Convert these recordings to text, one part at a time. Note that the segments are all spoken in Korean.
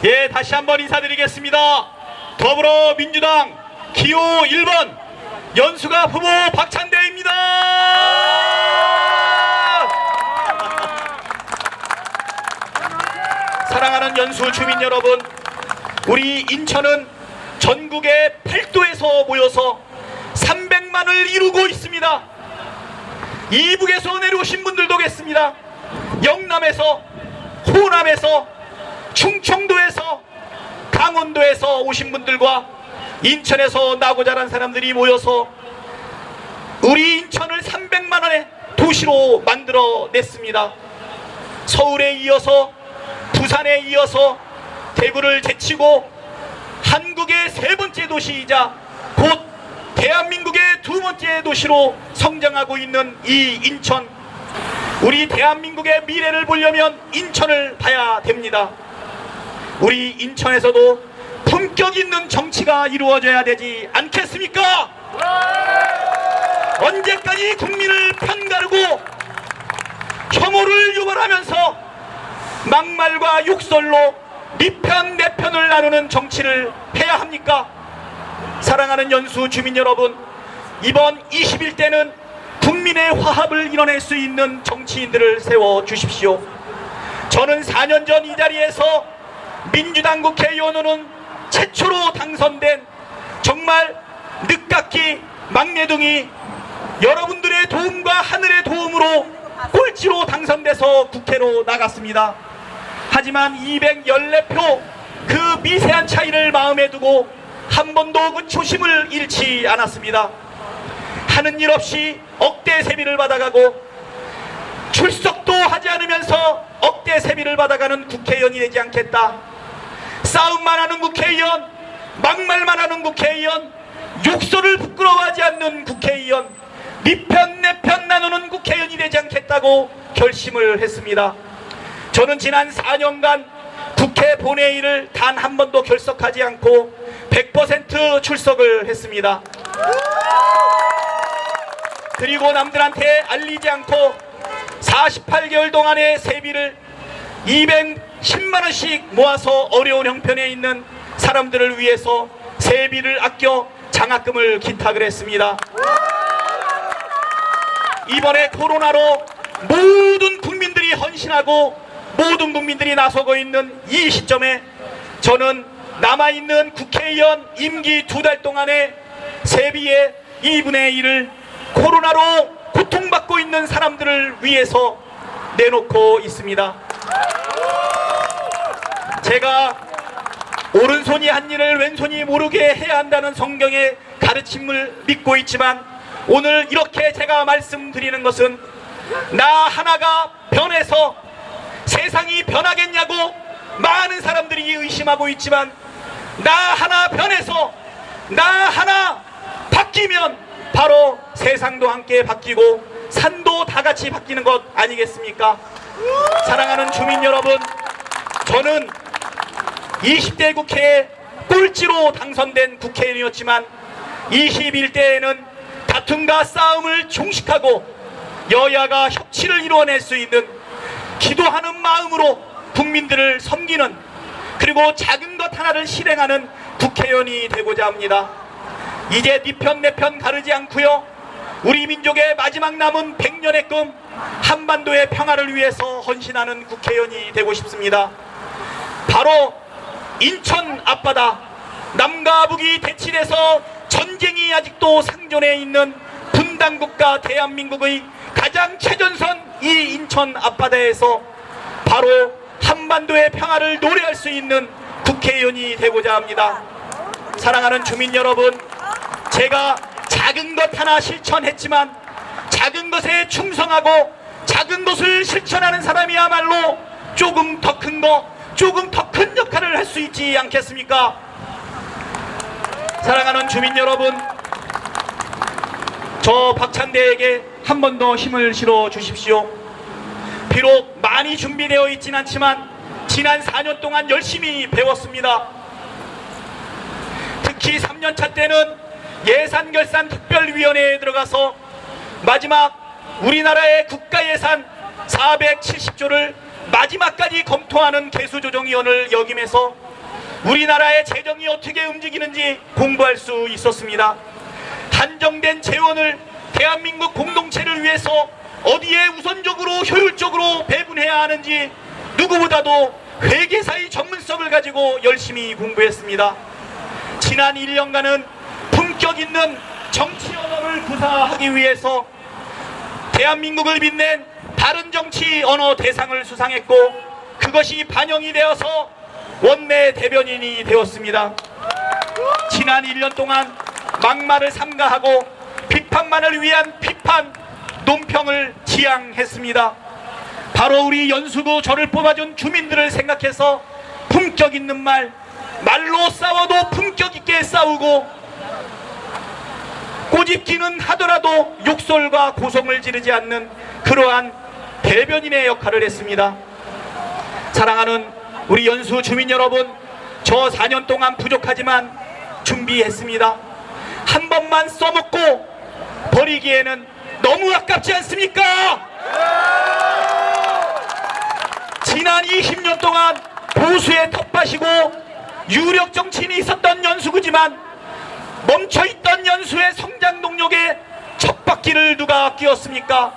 예, 다시 한번 인사드리겠습니다. 더불어민주당 기호 1번 연수갑 후보 박찬대입니다. 사랑하는 연수 주민 여러분, 우리 인천은 전국의 8도에서 모여서 300만을 이루고 있습니다. 이북에서 내려오신 분들도 계십니다. 영남에서, 호남에서, 충청도에서, 강원도에서 오신 분들과 인천에서 나고 자란 사람들이 모여서 우리 인천을 300만원의 도시로 만들어냈습니다. 서울에 이어서, 부산에 이어서 대구를 제치고 한국의 세 번째 도시이자 곧 대한민국의 두 번째 도시로 성장하고 있는 이 인천, 우리 대한민국의 미래를 보려면 인천을 봐야 됩니다. 우리 인천에서도 품격 있는 정치가 이루어져야 되지 않겠습니까? 언제까지 국민을 편가르고 혐오를 유발하면서 막말과 욕설로 네 편 내 편을 나누는 정치를 해야 합니까? 사랑하는 연수 주민 여러분, 이번 21대는 국민의 화합을 이뤄낼 수 있는 정치인들을 세워주십시오. 저는 4년 전 이 자리에서 민주당 국회의원으로는 최초로 당선된 정말 늦깎이 막내둥이, 여러분들의 도움과 하늘의 도움으로 꼴찌로 당선돼서 국회로 나갔습니다. 하지만 214표 그 미세한 차이를 마음에 두고 한 번도 그 초심을 잃지 않았습니다. 하는 일 없이 억대 세비를 받아가고 출석도 하지 않으면서 억대 세비를 받아가는 국회의원이 되지 않겠다. 싸움만 하는 국회의원, 막말만 하는 국회의원, 욕설을 부끄러워하지 않는 국회의원, 네 편 내 편 나누는 국회의원이 되지 않겠다고 결심을 했습니다. 저는 지난 4년간 국회 본회의를 단 한 번도 결석하지 않고 100% 출석을 했습니다. 그리고 남들한테 알리지 않고 48개월 동안의 세비를 210만원씩 모아서 어려운 형편에 있는 사람들을 위해서 세비를 아껴 장학금을 기탁을 했습니다. 이번에 코로나로 모든 국민들이 헌신하고 모든 국민들이 나서고 있는 이 시점에 저는 남아있는 국회의원 임기 2달 동안의 세비의 2분의 1을 코로나로 고통받고 있는 사람들을 위해서 내놓고 있습니다. 제가 오른손이 한 일을 왼손이 모르게 해야 한다는 성경의 가르침을 믿고 있지만 오늘 이렇게 제가 말씀드리는 것은 나 하나가 변해서 세상이 변하겠냐고 많은 사람들이 의심하고 있지만 나 하나 변해서 나 하나 바뀌면 바로 세상도 함께 바뀌고 산도 다 같이 바뀌는 것 아니겠습니까? 사랑하는 주민 여러분, 저는 20대 국회에 꼴찌로 당선된 국회의원이었지만 21대에는 다툼과 싸움을 종식하고 여야가 협치를 이루어낼 수 있는 기도하는 마음으로 국민들을 섬기는, 그리고 작은 것 하나를 실행하는 국회의원이 되고자 합니다. 이제 네 편 내 편 가르지 않고요, 우리 민족의 마지막 남은 100년의 꿈 한반도의 평화를 위해서 헌신하는 국회의원이 되고 싶습니다. 바로 인천 앞바다, 남과 북이 대치돼서 전쟁이 아직도 상존해 있는 분단국가 대한민국의 가장 최전선 이 인천 앞바다에서 바로 한반도의 평화를 노래할 수 있는 국회의원이 되고자 합니다. 사랑하는 주민 여러분, 제가 작은 것 하나 실천했지만 작은 것에 충성하고 작은 것을 실천하는 사람이야말로 조금 더 큰 거, 조금 더 큰 역할을 할 수 있지 않겠습니까? 사랑하는 주민 여러분, 저 박찬대에게 한 번 더 힘을 실어 주십시오. 비록 많이 준비되어 있진 않지만 지난 4년 동안 열심히 배웠습니다. 특히 3년차 때는 예산결산특별위원회에 들어가서 마지막 우리나라의 국가예산 470조를 마지막까지 검토하는 개수조정위원을 역임해서 우리나라의 재정이 어떻게 움직이는지 공부할 수 있었습니다. 한정된 재원을 대한민국 공동체를 위해서 어디에 우선적으로 효율적으로 배분해야 하는지 누구보다도 회계사의 전문성을 가지고 열심히 공부했습니다. 지난 1년간은 품격 있는 정치 언어를 구사하기 위해서 대한민국을 빛낸 다른 정치 언어 대상을 수상했고, 그것이 반영이 되어서 원내 대변인이 되었습니다. 지난 1년 동안 막말을 삼가하고 비판만을 위한 비판, 논평을 지향했습니다. 바로 우리 연수구 저를 뽑아준 주민들을 생각해서 품격 있는 말로 싸워도 품격 있게 싸우고, 꼬집기는 하더라도 욕설과 고성을 지르지 않는 그러한 대변인의 역할을 했습니다. 사랑하는 우리 연수 주민 여러분, 저 4년 동안 부족하지만 준비했습니다. 한 번만 써먹고 버리기에는 너무 아깝지 않습니까? 지난 20년 동안 보수의 텃밭이고 유력 정치인이 있었던 연수구지만 멈춰있던 연수의 성장 동력에 첫바퀴를 누가 끼웠습니까?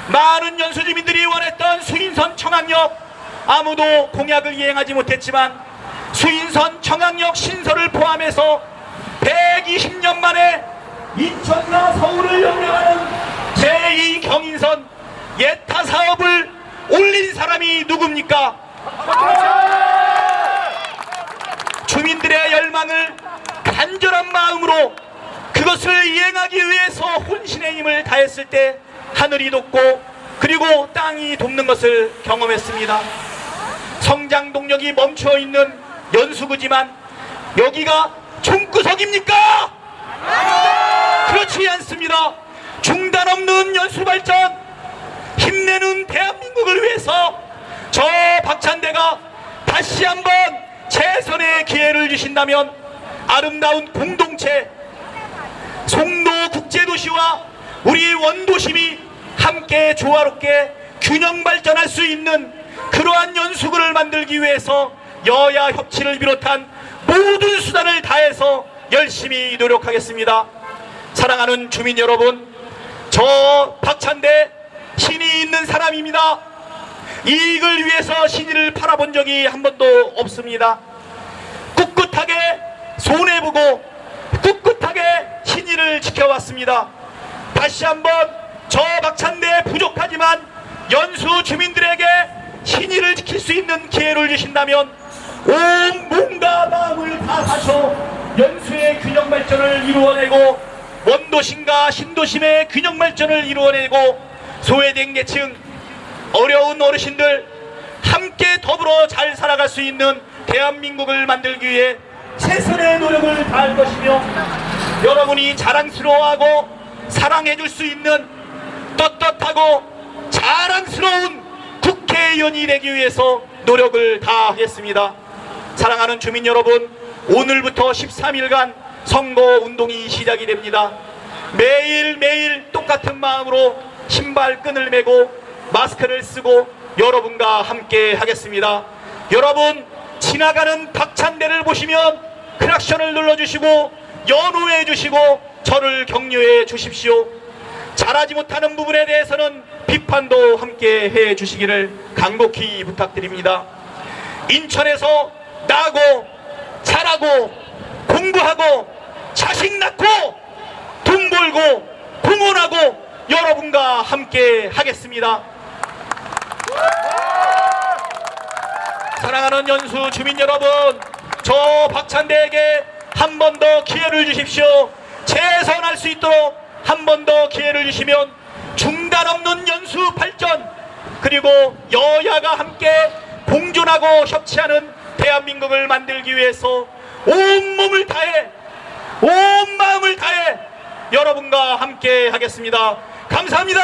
많은 연수 주민들이 원했던 수인선 청학역, 아무도 공약을 이행하지 못했지만 수인선 청학역 신설을 포함해서 120년 만에 인천과 서울을 연결하는 제2 경인선 예타 사업을 올린 사람이 누굽니까? 주민들의 열망을 간절한 마음으로 그것을 이행하기 위해서 혼신의 힘을 다했을 때 하늘이 돕고 그리고 땅이 돕는 것을 경험했습니다. 성장 동력이 멈춰있는 연수구지만 여기가 총구석입니까? 그렇지 않습니다. 중단 없는 연수발전, 힘내는 대한민국을 위해서 저 박찬대가 다시 한번 재선의 기회를 주신다면 아름다운 공동체, 송도국제도시와 우리 원도심이 함께 조화롭게 균형 발전할 수 있는 그러한 연수구를 만들기 위해서 여야 협치를 비롯한 모든 수단을 다해서 열심히 노력하겠습니다. 사랑하는 주민 여러분, 저 박찬대 신이 있는 사람입니다. 이익을 위해서 신의를 팔아본 적이 한 번도 없습니다. 꿋꿋하게 손해보고 꿋꿋하게 신의를 지켜왔습니다. 다시 한번 저 박찬대 부족하지만 연수 주민들에게 신의를 지킬 수 있는 기회를 주신다면 온 몸과 마음을 다 바쳐 연수의 균형 발전을 이루어내고 원도심과 신도심의 균형 발전을 이루어내고 소외된 계층, 어려운 어르신들 함께 더불어 잘 살아갈 수 있는 대한민국을 만들기 위해 최선의 노력을 다할 것이며 여러분이 자랑스러워하고 사랑해줄 수 있는 떳떳하고 자랑스러운 국회의원이 되기 위해서 노력을 다하겠습니다. 사랑하는 주민 여러분, 오늘부터 13일간 선거운동이 시작이 됩니다. 매일매일 똑같은 마음으로 신발끈을 메고 마스크를 쓰고 여러분과 함께 하겠습니다. 여러분, 지나가는 박찬대를 보시면 크락션을 눌러주시고 연호해 주시고 저를 격려해 주십시오. 잘하지 못하는 부분에 대해서는 비판도 함께 해 주시기를 간곡히 부탁드립니다. 인천에서 나고 잘하고 공부하고 자식 낳고 돈 벌고 공헌하고 여러분과 함께 하겠습니다. 사랑하는 연수 주민 여러분, 저 박찬대에게 한 번 더 기회를 주십시오. 재선할 수 있도록 한 번 더 기회를 주시면 중단 없는 연수 발전, 그리고 여야가 함께 공존하고 협치하는 대한민국을 만들기 위해서 온 몸을 다해 온 마음을 다해 여러분과 함께 하겠습니다. 감사합니다.